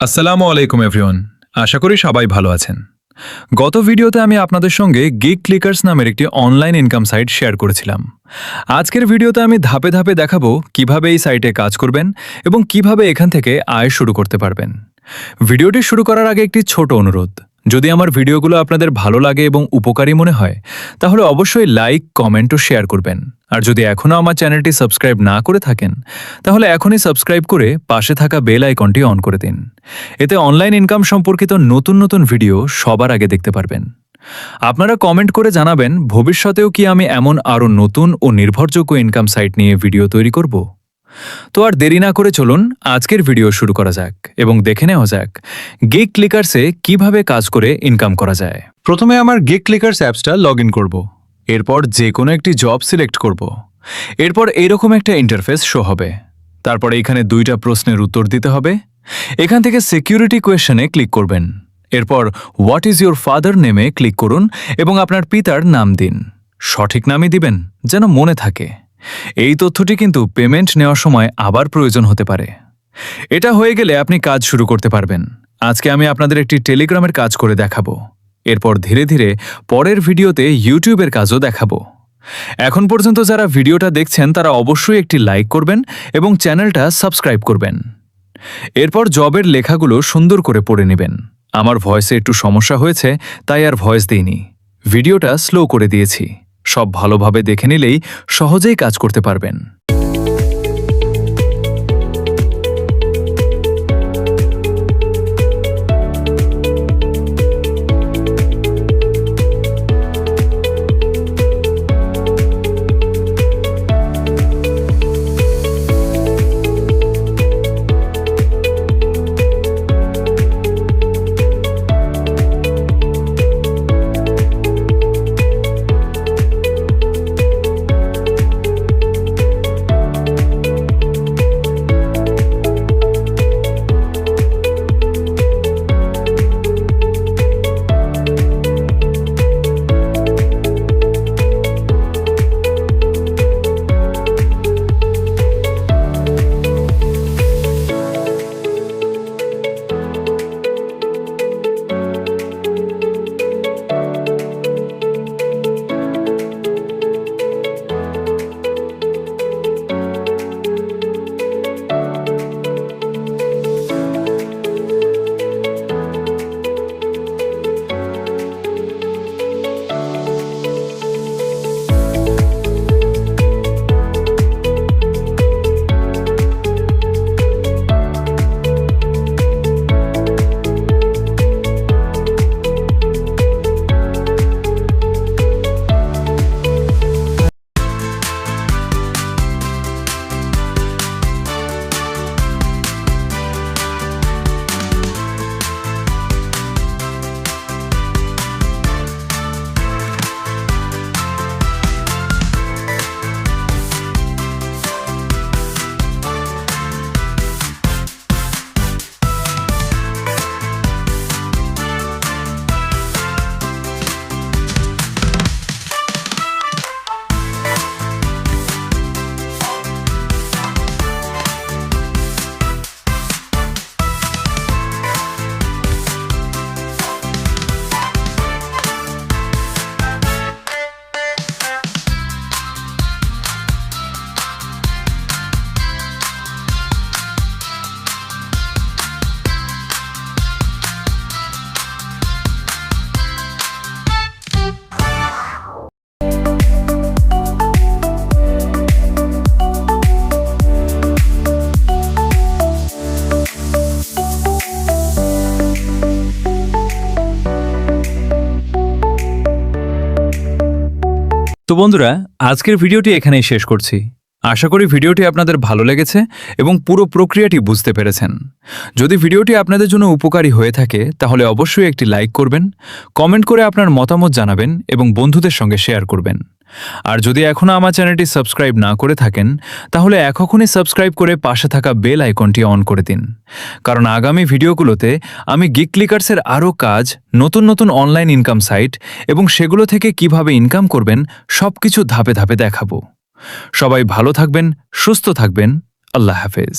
আসসালামু আলাইকুম এভরিওয়ান। আশা করি সবাই ভালো আছেন। গত ভিডিওতে আমি আপনাদের সঙ্গে গিগ ক্লিকার্স নামের একটি অনলাইন ইনকাম সাইট শেয়ার করেছিলাম। আজকের ভিডিওতে আমি ধাপে ধাপে দেখাবো কিভাবে এই সাইটে কাজ করবেন এবং কিভাবে এখান থেকে আয় শুরু করতে পারবেন। ভিডিওটি শুরু করার আগে একটি ছোট অনুরোধ, যদি আমার ভিডিওগুলো আপনাদের ভালো লাগে এবং উপকারী মনে হয় তাহলে অবশ্যই লাইক, কমেন্ট ও শেয়ার করবেন। আর যদি এখনও আমার চ্যানেলটি সাবস্ক্রাইব না করে থাকেন তাহলে এখনই সাবস্ক্রাইব করে পাশে থাকা বেল আইকনটি অন করে দিন। এতে অনলাইন ইনকাম সম্পর্কিত নতুন নতুন ভিডিও সবার আগে দেখতে পারবেন। আপনারা কমেন্ট করে জানাবেন ভবিষ্যতেও কি আমি এমন আরও নতুন ও নির্ভরযোগ্য ইনকাম সাইট নিয়ে ভিডিও তৈরি করব। তো আর দেরি না করে চলুন আজকের ভিডিও শুরু করা যাক এবং দেখে নেওয়া যাক গিগ ক্লিকার্সে কিভাবে কাজ করে ইনকাম করা যায়। প্রথমে আমার গিগ ক্লিকার্স অ্যাপসটা লগ ইন করব। এরপর যে কোনো একটি জব সিলেক্ট করব। এরপর এইরকম একটা ইন্টারফেস শো হবে। তারপরে এখানে দুইটা প্রশ্নের উত্তর দিতে হবে। এখান থেকে সিকিউরিটি কোয়েশ্চেনে ক্লিক করবেন। এরপর হোয়াট ইজ ইউর ফাদার নেমে ক্লিক করুন এবং আপনার পিতার নাম দিন। সঠিক নামই দিবেন যেন মনে থাকে। এই তথ্যটি কিন্তু পেমেন্ট নেওয়ার সময় আবার প্রয়োজন হতে পারে। এটা হয়ে গেলে আপনি কাজ শুরু করতে পারবেন। আজকে আমি আপনাদের একটি টেলিগ্রামের কাজ করে দেখাবো। এরপর ধীরে ধীরে পরের ভিডিওতে ইউটিউবের কাজও দেখাবো। এখন পর্যন্ত যারা ভিডিওটা দেখছেন তারা অবশ্যই একটি লাইক করবেন এবং চ্যানেলটা সাবস্ক্রাইব করবেন। এরপর জবের লেখাগুলো সুন্দর করে পড়ে নেবেন। আমার ভয়েসে একটু সমস্যা হয়েছে তাই আর ভয়েস দিইনি, ভিডিওটা স্লো করে দিয়েছি। সব ভালোভাবে দেখে নিলেই সহজেই কাজ করতে পারবেন। তো বন্ধুরা, আজকের ভিডিওটি এখানেই শেষ করছি। আশা করি ভিডিওটি আপনাদের ভালো লেগেছে এবং পুরো প্রক্রিয়াটি বুঝতে পেরেছেন। যদি ভিডিওটি আপনাদের জন্য উপকারী হয়ে থাকে তাহলে অবশ্যই একটি লাইক করবেন, কমেন্ট করে আপনার মতামত জানাবেন এবং বন্ধুদের সঙ্গে শেয়ার করবেন। আর যদি এখনও আমার চ্যানেলটি সাবস্ক্রাইব না করে থাকেন তাহলে এখনই সাবস্ক্রাইব করে পাশে থাকা বেল আইকনটি অন করে দিন, কারণ আগামী ভিডিওগুলোতে আমি গিগ ক্লিকার্সের আরও কাজ, নতুন নতুন অনলাইন ইনকাম সাইট এবং সেগুলো থেকে কিভাবে ইনকাম করবেন সবকিছু ধাপে ধাপে দেখাবো। সবাই ভালো থাকবেন, সুস্থ থাকবেন। আল্লাহ হাফেজ।